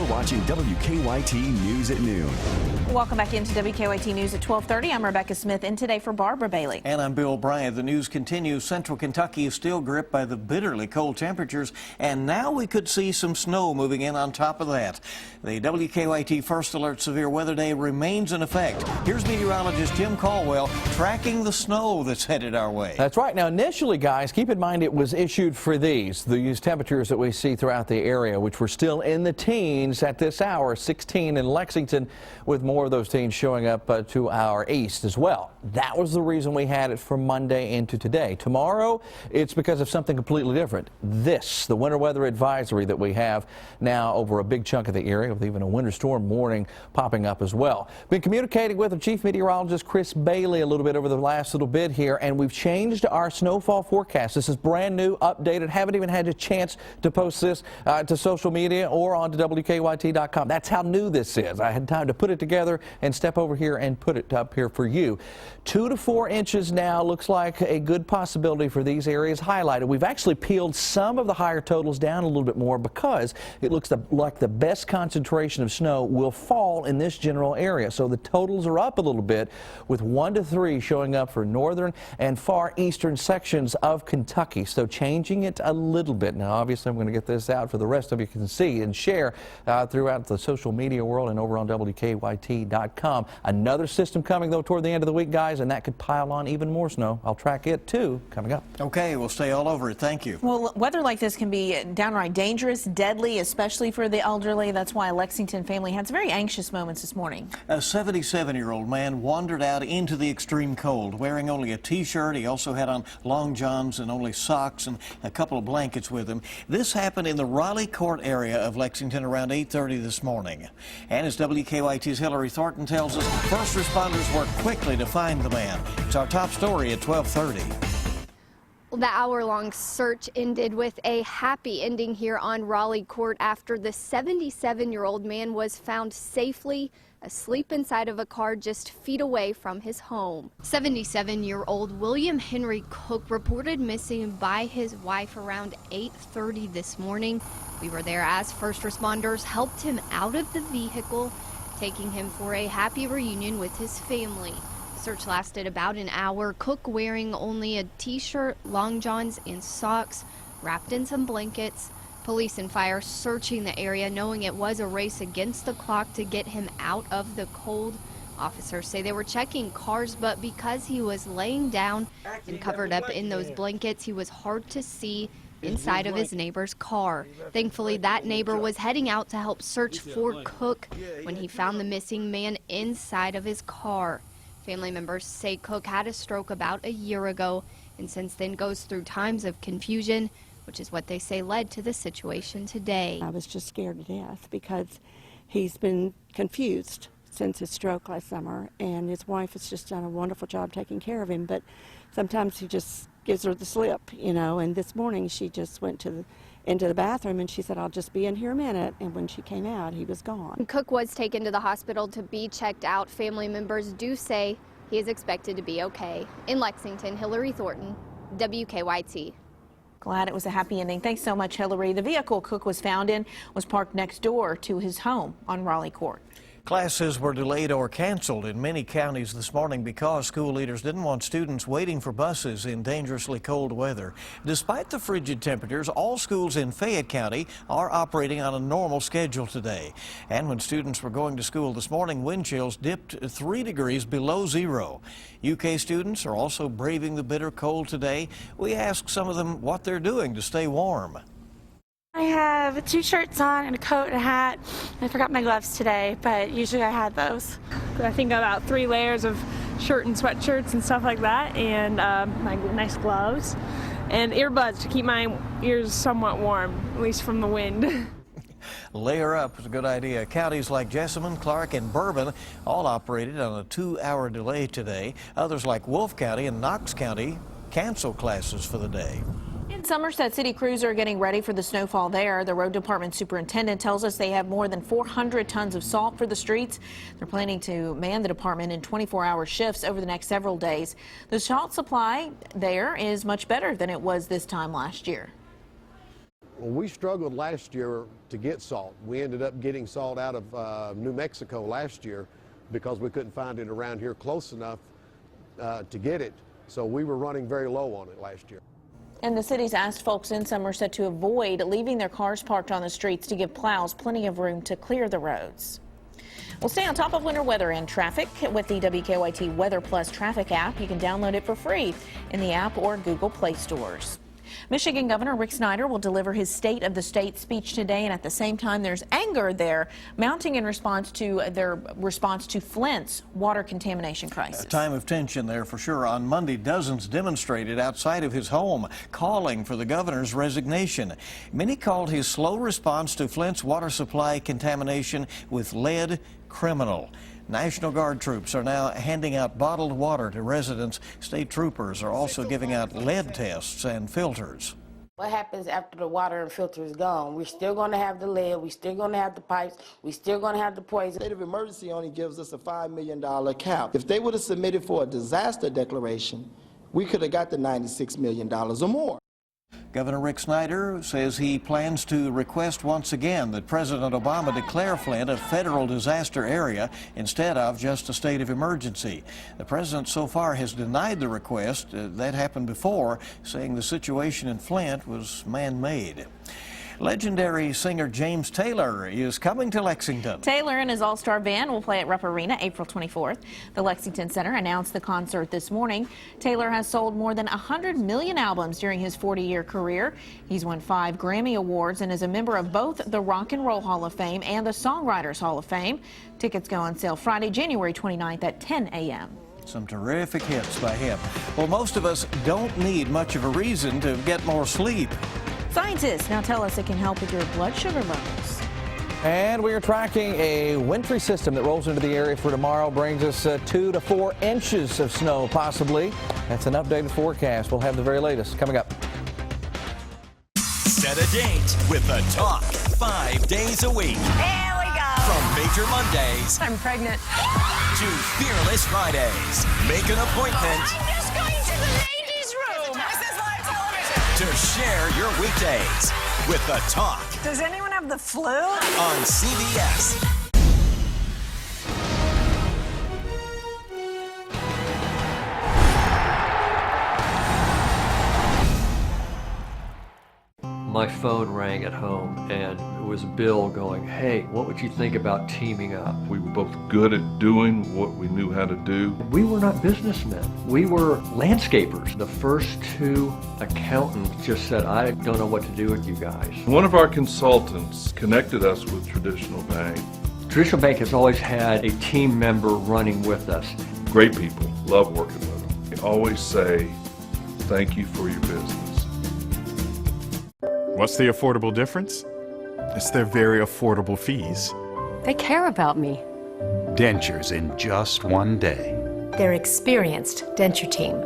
watching WKYT News at noon. Welcome back into WKYT News at 12:30. I'm Rebecca Smith, in today for Barbara Bailey. And I'm Bill Bryant. The news continues. Central Kentucky is still gripped by the bitterly cold temperatures, and now we could see some snow moving in on top of that. The WKYT First Alert Severe Weather Day remains in effect. Here's meteorologist Tim Caldwell tracking the snow that's headed our way. That's right. Now, initially, guys, keep in mind it was issued for these temperatures that we see throughout the area, which were still in the teens at this hour, 16 in Lexington, with more of those teens showing up to our east as well. That was the reason we had it from Monday into today. Tomorrow, it's because of something completely different. The winter weather advisory that we have now over a big chunk of the area, with even a winter storm warning popping up as well. Been communicating with our chief meteorologist Chris Bailey a little bit over the last little bit here, and we've changed our snowfall forecast. This is brand new, updated. Haven't even had a chance to post this to social media or onto WKYT.com. That's how new this is. I had time to put it together and step over here and put it up here for you. 2 to 4 inches now looks like a good possibility for these areas highlighted. We've actually peeled some of the higher totals down a little bit more because it looks like the best concentration of snow will fall in this general area. So the totals are up a little bit, with 1 to 3 showing up for northern and far eastern sections of Kentucky. So changing it a little bit. Now, obviously, I'm going to get this out for the rest of you can see and share throughout the social media world and over on WKYT.com. Another system coming, though, toward the end of the week, guys, and that could pile on even more snow. I'll track it, too, coming up. Okay, we'll stay all over it. Thank you. Well, weather like this can be downright dangerous, deadly, especially for the elderly. That's why a Lexington family had some very anxious moments this morning. A 77-year-old man wandered out into the extreme cold, wearing only a T-shirt. He also had on long johns and only socks and a couple of blankets with him. This happened in the Raleigh Court area of Lexington around 8:30 this morning. And as WKYT's Hillary Thornton tells us, first responders worked quickly to find the man. It's our top story at 12:30. The hour-long search ended with a happy ending here on Raleigh Court after the 77-year-old man was found safely asleep inside of a car just feet away from his home. 77-year-old William Henry Cook reported missing by his wife around 8:30 this morning. We were there as first responders helped him out of the vehicle, taking him for a happy reunion with his family. The search lasted about an hour. Cook wearing only a T-shirt, long johns, and socks, wrapped in some blankets. Police and fire searching the area, knowing it was a race against the clock to get him out of the cold. Officers say they were checking cars, but because he was laying down and covered up in those blankets, he was hard to see inside of his neighbor's car. Thankfully, that neighbor was heading out to help search for Cook when he found the missing man inside of his car. Family members say Cook had a stroke about a year ago and since then goes through times of confusion, which is what they say led to the situation today. I was just scared to death because he's been confused since his stroke last summer, and his wife has just done a wonderful job taking care of him, but sometimes he just gives her the slip, you know, and this morning she just went into the bathroom and she said, "I'll just be in here a minute," and when she came out, he was gone. Cook was taken to the hospital to be checked out. Family members do say he is expected to be okay. In Lexington, Hillary Thornton, WKYT. Glad it was a happy ending. Thanks so much, Hillary. The vehicle Cook was found in was parked next door to his home on Raleigh Court. Classes were delayed or canceled in many counties this morning because school leaders didn't want students waiting for buses in dangerously cold weather. Despite the frigid temperatures, all schools in Fayette County are operating on a normal schedule today. And when students were going to school this morning, wind chills dipped 3 degrees below zero. UK students are also braving the bitter cold today. We asked some of them what they're doing to stay warm. I have 2 shirts on and a coat and a hat. I forgot my gloves today, but usually I had those. I think about 3 layers of shirt and sweatshirts and stuff like that, and my nice gloves, and earbuds to keep my ears somewhat warm, at least from the wind. Layer up is a good idea. Counties like Jessamine, Clark, and Bourbon all operated on a 2-hour delay today. Others like Wolfe County and Knox County canceled classes for the day. In Somerset, city crews are getting ready for the snowfall there. The road department superintendent tells us they have more than 400 tons of salt for the streets. They're planning to man the department in 24-hour shifts over the next several days. The salt supply there is much better than it was this time last year. Well, we struggled last year to get salt. We ended up getting salt out of New Mexico last year because we couldn't find it around here close enough to get it. So we were running very low on it last year. And the city's asked folks in Somerset to avoid leaving their cars parked on the streets to give plows plenty of room to clear the roads. We'll stay on top of winter weather and traffic with the WKYT Weather Plus traffic app. You can download it for free in the app or Google Play stores. Michigan Governor Rick Snyder will deliver his State of the State speech today, and at the same time there's anger there mounting in response to Flint's water contamination crisis. A time of tension there for sure. On Monday, dozens demonstrated outside of his home calling for the governor's resignation. Many called his slow response to Flint's water supply contamination with lead criminal. National Guard troops are now handing out bottled water to residents. State troopers are also giving out lead tests and filters. What happens after the water and filter is gone? We're still going to have the lead, we're still going to have the pipes, we're still going to have the poison. State of emergency only gives us a $5 million cap. If they would have submitted for a disaster declaration, we could have got the $96 million or more. Governor Rick Snyder says he plans to request once again that President Obama declare Flint a federal disaster area instead of just a state of emergency. The president so far has denied the request. That happened before, saying the situation in Flint was man-made. Legendary singer James Taylor is coming to Lexington. Taylor and his all-star band will play at Rupp Arena April 24th. The Lexington Center announced the concert this morning. Taylor has sold more than 100 million albums during his 40-year career. He's won 5 Grammy Awards and is a member of both the Rock and Roll Hall of Fame and the Songwriters Hall of Fame. Tickets go on sale Friday, January 29th at 10 a.m. Some terrific hits by him. Well, most of us don't need much of a reason to get more sleep. Scientists now tell us it can help with your blood sugar levels. And we are tracking a wintry system that rolls into the area for tomorrow, brings us 2 to 4 inches of snow possibly. That's an updated forecast. We'll have the very latest coming up. Set a date with The Talk 5 days a week. Here we go. From Major Mondays I'm pregnant. to Fearless Fridays. Make an appointment I'm just going to the ladies' room. This is live television. to share your weekdays with The Talk Does anyone have the flu? on CBS. My phone rang at home and it was Bill going, "Hey, what would you think about teaming up?" We were both good at doing what we knew how to do. We were not businessmen. We were landscapers. The first 2 accountants just said, "I don't know what to do with you guys." One of our consultants connected us with Traditional Bank. Traditional Bank has always had a team member running with us. Great people, love working with them. They always say, "Thank you for your business." What's the affordable difference? It's their very affordable fees. They care about me. Dentures in just one day. Their experienced denture team.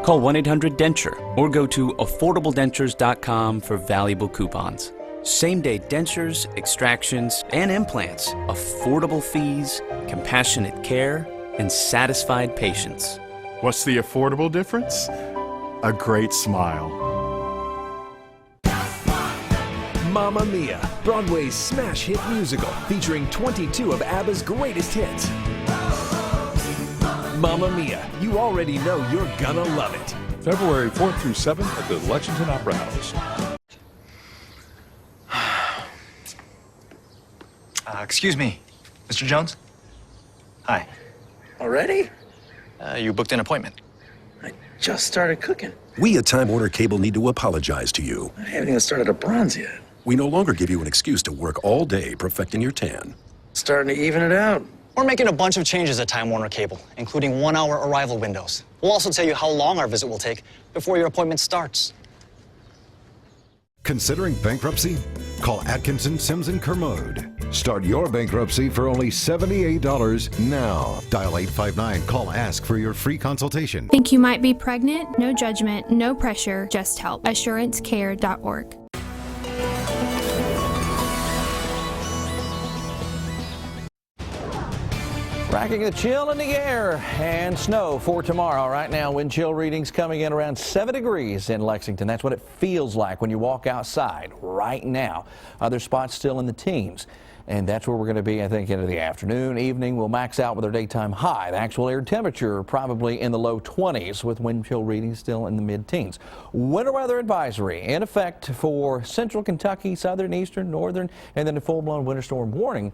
Call 1-800-DENTURE or go to affordabledentures.com for valuable coupons. Same-day dentures, extractions, and implants. Affordable fees, compassionate care, and satisfied patients. What's the affordable difference? A great smile. Mamma Mia, Broadway's smash hit musical featuring 22 of ABBA's greatest hits. Mamma Mia, you already know you're gonna love it. February 4th through 7th at the Lexington Opera House. Excuse me, Mr. Jones? Hi. Already? You booked an appointment. I just started cooking. We at Time Warner Cable need to apologize to you. I haven't even started a bronze yet. We no longer give you an excuse to work all day perfecting your tan. Starting to even it out. We're making a bunch of changes at Time Warner Cable, including 1-hour arrival windows. We'll also tell you how long our visit will take before your appointment starts. Considering bankruptcy? Call Atkinson, Sims & Kermode. Start your bankruptcy for only $78 now. Dial 859, call ASK for your free consultation. Think you might be pregnant? No judgment, no pressure, just help. AssuranceCare.org. Tracking the chill in the air and snow for tomorrow. Right now, wind chill readings coming in around 7 degrees in Lexington. That's what it feels like when you walk outside right now. Other spots still in the teens. And that's where we're going to be, I think, into the afternoon. Evening, we'll max out with our daytime high. The actual air temperature probably in the low 20s with wind chill readings still in the mid-teens. Winter weather advisory in effect for central Kentucky, southern, eastern, northern, and then a full-blown winter storm warning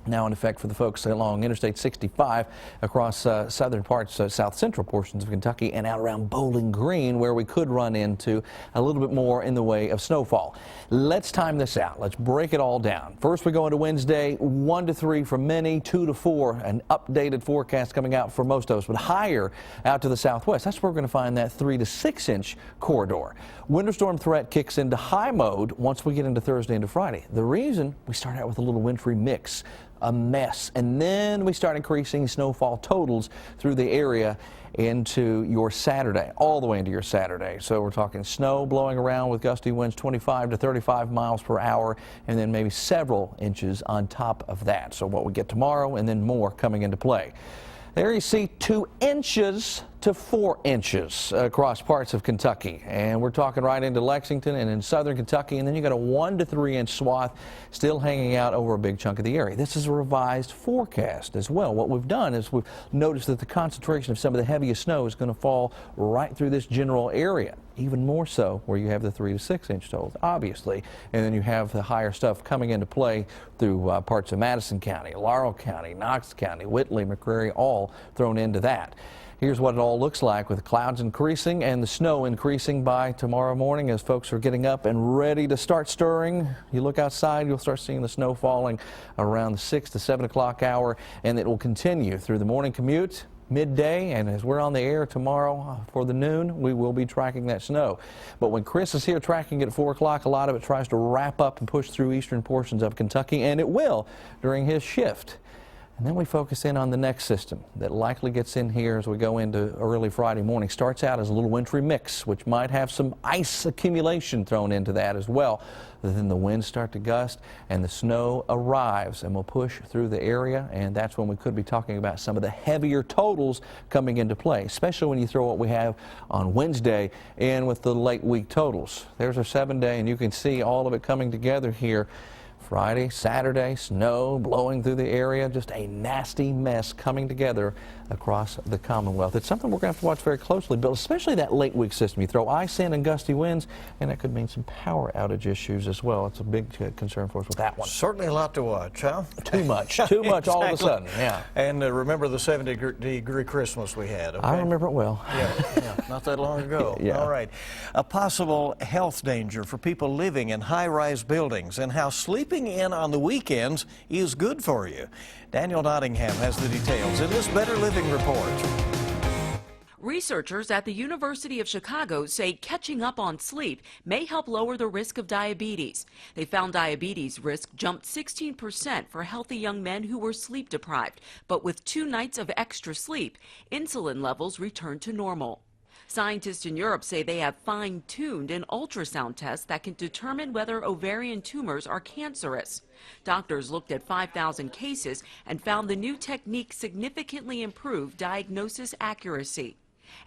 now in effect for the folks along Interstate 65 across southern parts, south central portions of Kentucky and out around Bowling Green, where we could run into a little bit more in the way of snowfall. Let's time this out. Let's break it all down. First, we go into Wednesday, 1 to 3 for many, 2 to 4, an updated forecast coming out for most of us, but higher out to the southwest. That's where we're going to find that 3 to 6 inch corridor. Winter storm threat kicks into high mode once we get into Thursday into Friday. The reason we start out with a little wintry mix, a mess, and then we start increasing snowfall totals through the area into your Saturday, all the way into your Saturday. So we're talking snow blowing around with gusty winds 25 to 35 miles per hour, and then maybe several inches on top of that. So what we get tomorrow and then more coming into play. There you see 2 inches to 4 inches across parts of Kentucky. And we're talking right into Lexington and in southern Kentucky. And then you got a 1 to 3 inch swath still hanging out over a big chunk of the area. This is a revised forecast as well. What we've done is we've noticed that the concentration of some of the heaviest snow is going to fall right through this general area. Even more so where you have the 3 to 6 inch totals, obviously. And then you have the higher stuff coming into play through parts of Madison County, Laurel County, Knox County, Whitley, McCreary, all thrown into that. Here's what it all looks like with the clouds increasing and the snow increasing by tomorrow morning as folks are getting up and ready to start stirring. You look outside, you'll start seeing the snow falling around the 6 to 7 o'clock hour, and it will continue through the morning commute, midday, and as we're on the air tomorrow for the noon, we will be tracking that snow. But when Chris is here tracking it at 4 o'clock, a lot of it tries to wrap up and push through eastern portions of Kentucky, and it will during his shift. And then we focus in on the next system that likely gets in here as we go into early Friday morning. Starts out as a little wintry mix, which might have some ice accumulation thrown into that as well. Then the winds start to gust and the snow arrives and will push through the area. And that's when we could be talking about some of the heavier totals coming into play, especially when you throw what we have on Wednesday in with the late week totals. There's our 7-day, and you can see all of it coming together here. Friday, Saturday, snow blowing through the area, just a nasty mess coming together across the Commonwealth. It's something we're going to have to watch very closely, but especially that late week system. You throw ice in and gusty winds, and that could mean some power outage issues as well. It's a big concern for us with that one. Certainly a lot to watch, huh? Too much. Too much all of a sudden, yeah. And remember the 70-degree Christmas we had, okay? I remember it well. Yeah, not that long ago. Yeah. All right. A possible health danger for people living in high-rise buildings and how sleeping in on the weekends is good for you. Daniel Nottingham has the details in this Better Living report. Researchers at the University of Chicago say catching up on sleep may help lower the risk of diabetes. They found diabetes risk jumped 16% for healthy young men who were sleep deprived, but with 2 nights of extra sleep, insulin levels returned to normal. Scientists in Europe say they have fine-tuned an ultrasound test that can determine whether ovarian tumors are cancerous. Doctors looked at 5,000 cases and found the new technique significantly improved diagnosis accuracy.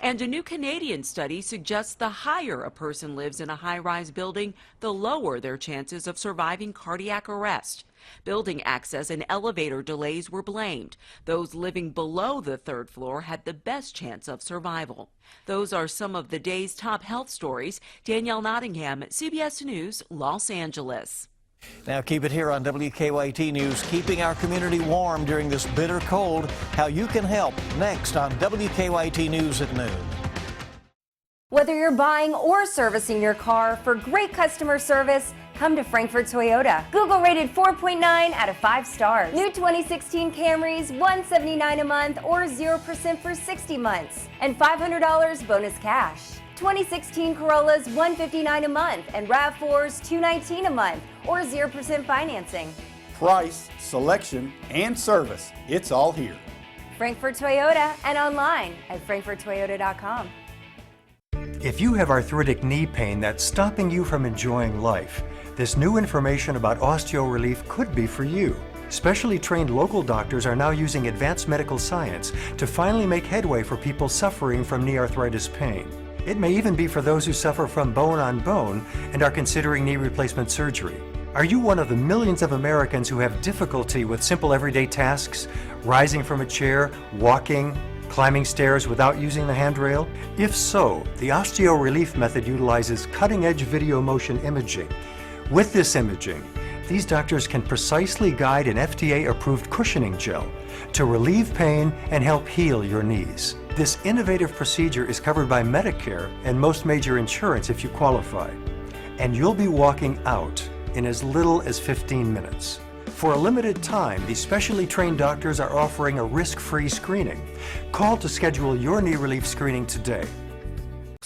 And a new Canadian study suggests the higher a person lives in a high-rise building, the lower their chances of surviving cardiac arrest. Building access and elevator delays were blamed. Those living below the 3rd floor had the best chance of survival. Those are some of the day's top health stories. Danielle Nottingham, CBS News, Los Angeles. Now keep it here on WKYT News, keeping our community warm during this bitter cold. How you can help next on WKYT News at noon. Whether you're buying or servicing your car, for great customer service, come to Frankfort Toyota. Google rated 4.9 out of 5 stars. New 2016 Camrys, $179 a month or 0% for 60 months. And $500 bonus cash. 2016 Corollas, $159 a month, and RAV4s, $219 a month or 0% financing. Price, selection, and service, it's all here. Frankfort Toyota and online at frankforttoyota.com. If you have arthritic knee pain that's stopping you from enjoying life, this new information about Osteo Relief could be for you. Specially trained local doctors are now using advanced medical science to finally make headway for people suffering from knee arthritis pain. It may even be for those who suffer from bone on bone and are considering knee replacement surgery. Are you one of the millions of Americans who have difficulty with simple everyday tasks, rising from a chair, walking, climbing stairs without using the handrail? If so, the Osteo Relief method utilizes cutting-edge video motion imaging. With this imaging, these doctors can precisely guide an FDA-approved cushioning gel to relieve pain and help heal your knees. This innovative procedure is covered by Medicare and most major insurance if you qualify. And you'll be walking out in as little as 15 minutes. For a limited time, these specially trained doctors are offering a risk-free screening. Call to schedule your knee relief screening today.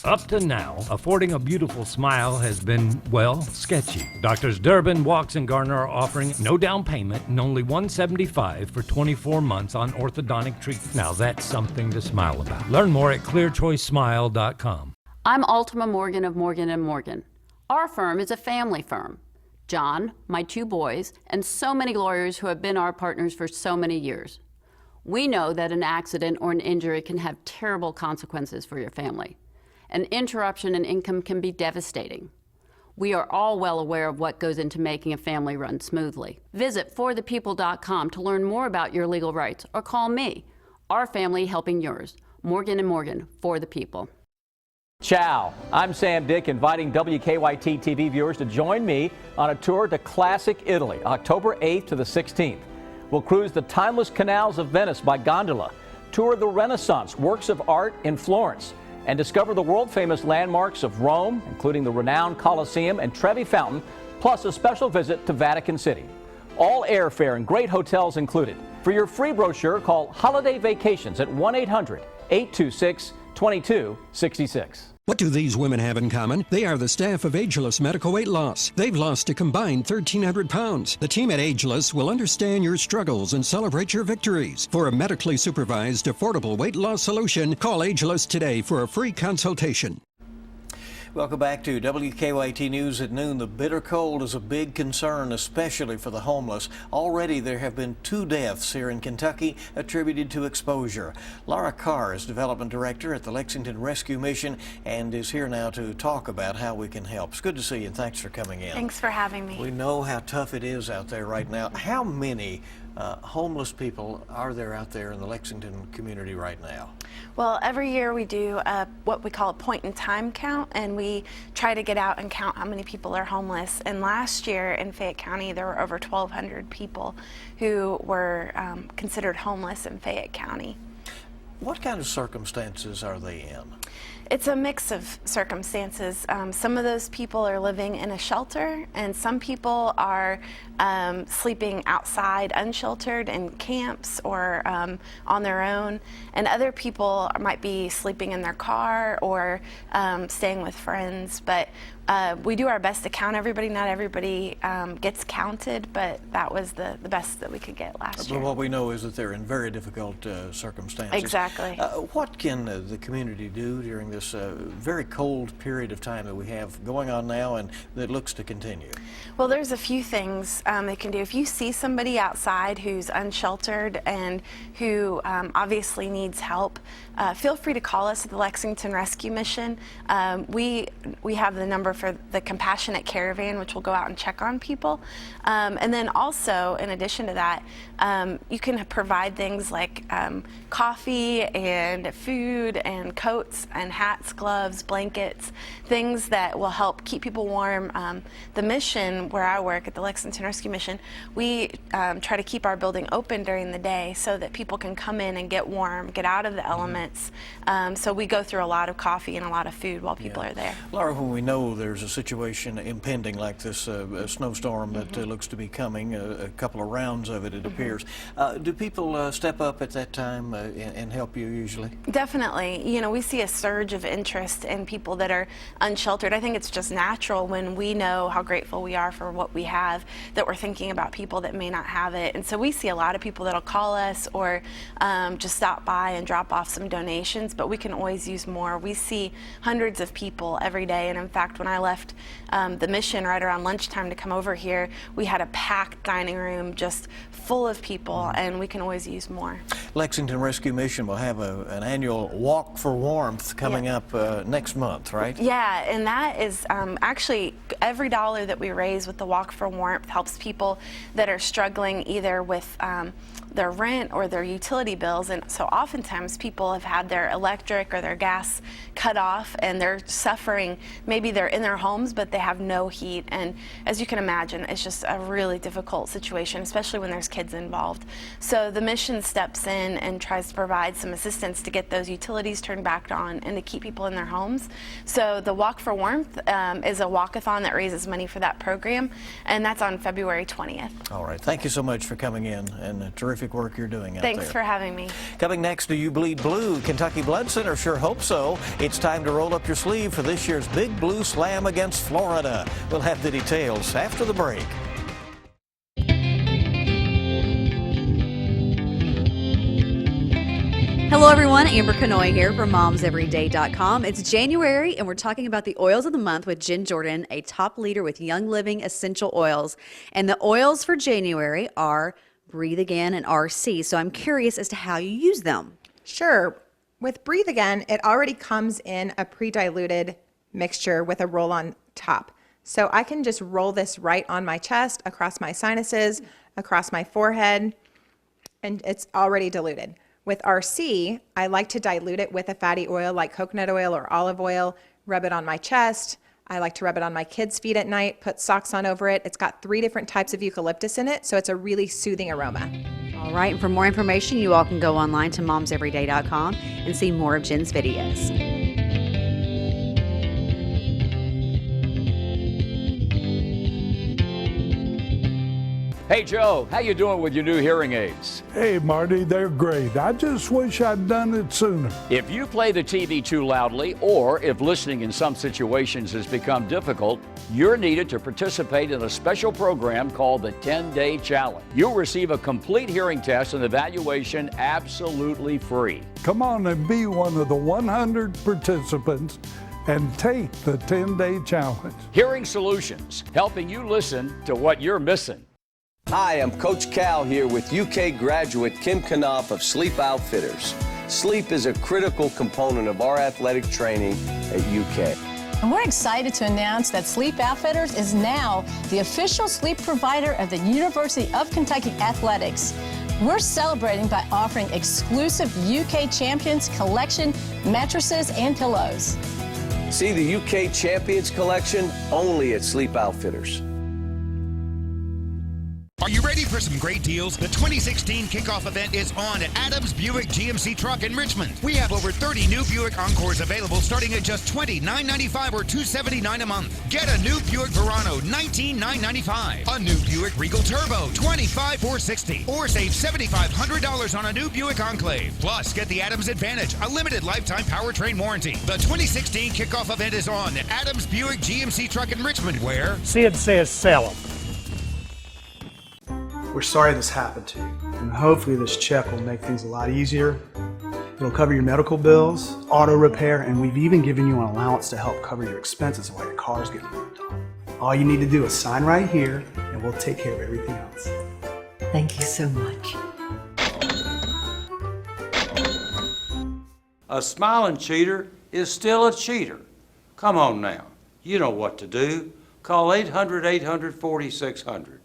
Up to now, affording a beautiful smile has been, well, sketchy. Doctors Durbin, Walks, and Garner are offering no down payment and only $175 for 24 months on orthodontic treatment. Now that's something to smile about. Learn more at clearchoicesmile.com. I'm Ultima Morgan of Morgan & Morgan. Our firm is a family firm. John, my 2 boys, and so many lawyers who have been our partners for so many years. We know that an accident or an injury can have terrible consequences for your family. An interruption in income can be devastating. We are all well aware of what goes into making a family run smoothly. Visit forthepeople.com to learn more about your legal rights or call me. Our family helping yours. Morgan & Morgan, for the people. Ciao, I'm Sam Dick, inviting WKYT TV viewers to join me on a tour to classic Italy, October 8th to the 16th. We'll cruise the timeless canals of Venice by gondola, tour the Renaissance works of art in Florence, and discover the world-famous landmarks of Rome, including the renowned Colosseum and Trevi Fountain, plus a special visit to Vatican City. All airfare and great hotels included. For your free brochure, call Holiday Vacations at 1-800-826-2266. What do these women have in common? They are the staff of Ageless Medical Weight Loss. They've lost a combined 1,300 pounds. The team at Ageless will understand your struggles and celebrate your victories. For a medically supervised, affordable weight loss solution, call Ageless today for a free consultation. Welcome back to WKYT News at noon. The bitter cold is a big concern, especially for the homeless. Already there have been 2 deaths here in Kentucky attributed to exposure. Laura Carr is Development Director at the Lexington Rescue Mission and is here now to talk about how we can help. It's good to see you and thanks for coming in. Thanks for having me. We know how tough it is out there right now. How many homeless people are there out there in the Lexington community right now? Well, every year we do what we call a point-in-time count, and we try to get out and count how many people are homeless. And last year in Fayette County, there were over 1,200 people who were considered homeless in Fayette County. What kind of circumstances are they in? It's a mix of circumstances. Some of those people are living in a shelter, and some people are sleeping outside unsheltered in camps or on their own, and other people might be sleeping in their car or staying with friends. But we do our best to count everybody. Not everybody gets counted, but that was the best that we could get last year. But what we know is that they're in very difficult circumstances. Exactly. What can the community do during this very cold period of time that we have going on now and that looks to continue? Well, there's a few things they can do. If you see somebody outside who's unsheltered and who obviously needs help, feel free to call us at the Lexington Rescue Mission. We have the number for the Compassionate Caravan, which will go out and check on people. And then also, in addition to that, you can provide things like coffee and food and coats and hats, gloves, blankets, things that will help keep people warm. The mission where I work at the Lexington Rescue Mission, we try to keep our building open during the day so that people can come in and get warm, get out of the elements. So we go through a lot of coffee and a lot of food while people are there. Laura, when we know there's a situation impending like this snowstorm that looks to be coming, a couple of rounds of it, it appears, do people step up at that time and help you usually? Definitely. You know, we see a surge surge of interest in people that are unsheltered. I think it's just natural when we know how grateful we are for what we have that we're thinking about people that may not have it. And so we see a lot of people that'll call us or just stop by and drop off some donations, but we can always use more. We see hundreds of people every day, and in fact, when I left the mission right around lunchtime to come over here, we had a packed dining room just full of people, and we can always use more. Lexington Rescue Mission will have an annual Walk for Warmth coming up next month, right? Yeah, and that is actually every dollar that we raise with the Walk for Warmth helps people that are struggling either with their rent or their utility bills. And so oftentimes people have had their electric or their gas cut off and they're suffering. Maybe they're in their homes but they have no heat, and as you can imagine, it's just a really difficult situation, especially when there's kids involved. So the mission steps in and tries to provide some assistance to get those utilities turned back on and to keep people in their homes. So the Walk for Warmth is a walkathon that raises money for that program, and that's on February 20th. All right, thank you so much for coming in and the terrific work you're doing out there. Thanks for having me. Coming next, do you bleed blue? Kentucky Blood Center sure hope so. It's time to roll up your sleeve for this year's Big Blue Slam against Florida. We'll have the details after the break. Hello everyone, Amber Kanoy here from momseveryday.com. It's January and we're talking about the oils of the month with Jen Jordan, a top leader with Young Living Essential Oils. And the oils for January are Breathe Again and RC. So I'm curious as to how you use them. Sure. With Breathe Again, it already comes in a pre-diluted mixture with a roll-on top. So I can just roll this right on my chest, across my sinuses, across my forehead, and it's already diluted. With RC, I like to dilute it with a fatty oil like coconut oil or olive oil, rub it on my chest. I like to rub it on my kids' feet at night, put socks on over it. It's got 3 different types of eucalyptus in it, so it's a really soothing aroma. All right, and for more information, you all can go online to momseveryday.com and see more of Jen's videos. Hey Joe, how you doing with your new hearing aids? Hey Marty, they're great. I just wish I'd done it sooner. If you play the TV too loudly, or if listening in some situations has become difficult, you're needed to participate in a special program called the 10-Day Challenge. You'll receive a complete hearing test and evaluation absolutely free. Come on and be one of the 100 participants and take the 10-Day Challenge. Hearing Solutions, helping you listen to what you're missing. Hi, I'm Coach Cal here with UK graduate Kim Knopf of Sleep Outfitters. Sleep is a critical component of our athletic training at UK. And we're excited to announce that Sleep Outfitters is now the official sleep provider of the University of Kentucky Athletics. We're celebrating by offering exclusive UK Champions Collection mattresses and pillows. See the UK Champions Collection only at Sleep Outfitters. Are you ready for some great deals? The 2016 kickoff event is on at Adams Buick GMC Truck in Richmond. We have over 30 new Buick Encores available starting at just $20,995 or $279 a month. Get a new Buick Verano, $19,995. A new Buick Regal Turbo, $25,460. Or save $7,500 on a new Buick Enclave. Plus, get the Adams Advantage, a limited lifetime powertrain warranty. The 2016 kickoff event is on at Adams Buick GMC Truck in Richmond, where Sid says sell them. We're sorry this happened to you, and hopefully this check will make things a lot easier. It'll cover your medical bills, auto repair, and we've even given you an allowance to help cover your expenses while your car's getting worked on. All you need to do is sign right here, and we'll take care of everything else. Thank you so much. A smiling cheater is still a cheater. Come on now, you know what to do. Call 800-800-4600.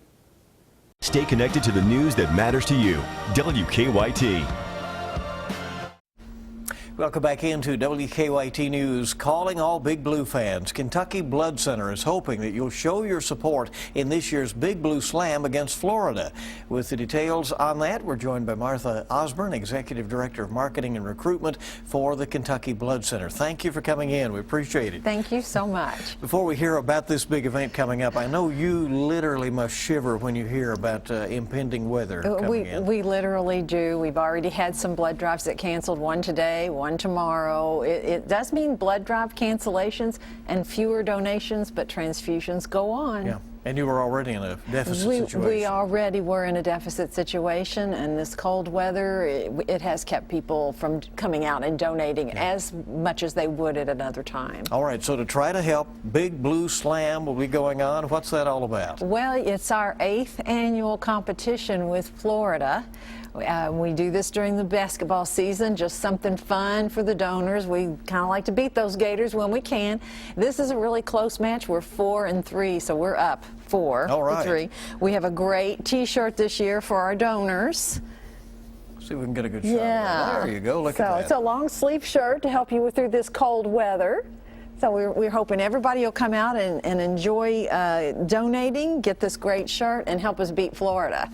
Stay connected to the news that matters to you. WKYT. Welcome back into WKYT News. Calling all Big Blue fans, Kentucky Blood Center is hoping that you'll show your support in this year's Big Blue Slam against Florida. With the details on that, we're joined by Martha Osborne, Executive Director of Marketing and Recruitment for the Kentucky Blood Center. Thank you for coming in. We appreciate it. Thank you so much. Before we hear about this big event coming up, I know you literally must shiver when you hear about impending weather coming in. We literally do. We've already had some blood drives that canceled, one today, one one tomorrow. It does mean blood drive cancellations and fewer donations, but transfusions go on. Yeah. And you were already in a deficit situation. We already were in a deficit situation, and this cold weather, it has kept people from coming out and donating as much as they would at another time. All right, so to try to help, Big Blue Slam will be going on. What's that all about? Well, it's our 8th annual competition with Florida. We do this during the basketball season, just something fun for the donors. We kind of like to beat those Gators when we can. This is a really close match. We're 4-3, so we're up 4-3. We have a great T-shirt this year for our donors. See if we can get a good shot. Yeah. There you go. Look at that. So it's a long sleeve shirt to help you through this cold weather. So we're hoping everybody will come out and enjoy donating, get this great shirt, and help us beat Florida.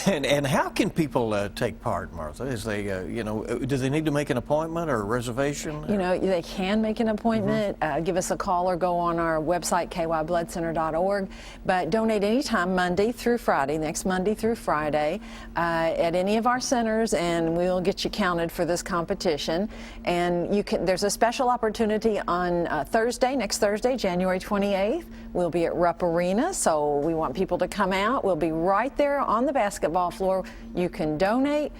And how can people take part, Martha? Is they, do they need to make an appointment or a reservation? You know, they can make an appointment, give us a call, or go on our website, kybloodcenter.org. But donate anytime, Monday through Friday, next Monday through Friday, at any of our centers, and we'll get you counted for this competition. And there's a special opportunity on next Thursday, January 28th. We'll be at Rupp Arena, so we want people to come out. We'll be right there on the basketball floor. You can donate,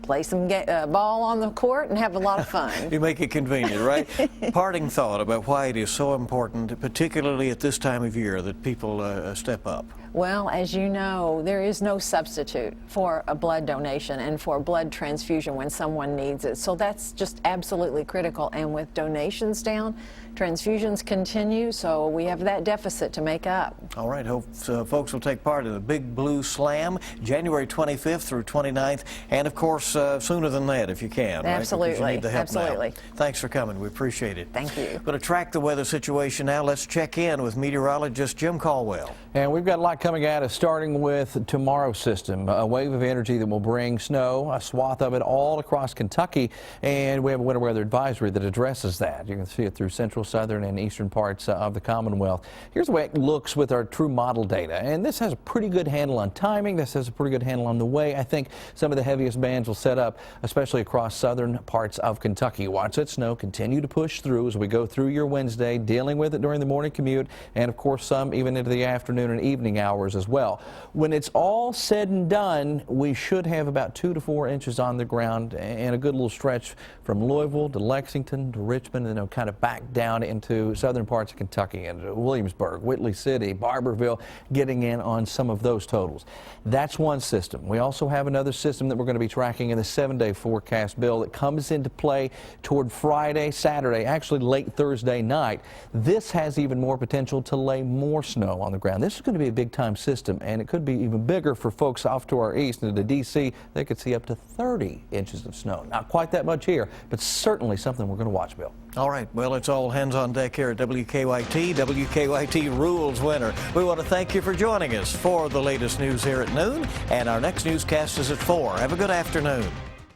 play some ball on the court, and have a lot of fun. You make it convenient, right? Parting thought about why it is so important, particularly at this time of year, that people step up. Well, as you know, there is no substitute for a blood donation and for a blood transfusion when someone needs it. So that's just absolutely critical. And with donations down, transfusions continue, so we have that deficit to make up. All right, hope folks will take part in the Big Blue Slam, January 25th through 29th, and of course, sooner than that if you can. Absolutely. Right? Because you need the help Absolutely. now. Thanks for coming. We appreciate it. Thank you. Going to track the weather situation now. Let's check in with meteorologist Jim Caldwell. And we've got a lot coming at us, starting with tomorrow's system, a wave of energy that will bring snow, a swath of it all across Kentucky, and we have a winter weather advisory that addresses that. You can see it through central, southern, and eastern parts of the Commonwealth. Here's the way it looks with our true model data, and this has a pretty good handle on timing. This has a pretty good handle on the way I think some of the heaviest bands will set up, especially across southern parts of Kentucky. Watch that snow continue to push through as we go through your Wednesday, dealing with it during the morning commute, and of course some even into the afternoon and evening hours as well. When it's all said and done, we should have about 2 to 4 inches on the ground and a good little stretch from Louisville to Lexington to Richmond, and then kind of back down into southern parts of Kentucky and Williamsburg, Whitley City, Barberville, getting in on some of those totals. That's one system. We also have another system that we're going to be tracking in the 7-day forecast, Bill, that comes into play toward Friday, Saturday, actually late Thursday night. This has even more potential to lay more snow on the ground. This is going to be a big-time system, and it could be even bigger for folks off to our east into D.C. They could see up to 30 inches of snow. Not quite that much here, but certainly something we're going to watch, Bill. All right, well, it's all hands on deck here at WKYT. WKYT rules winter. We want to thank you for joining us for the latest news here at noon, and our next newscast is at 4. Have a good afternoon.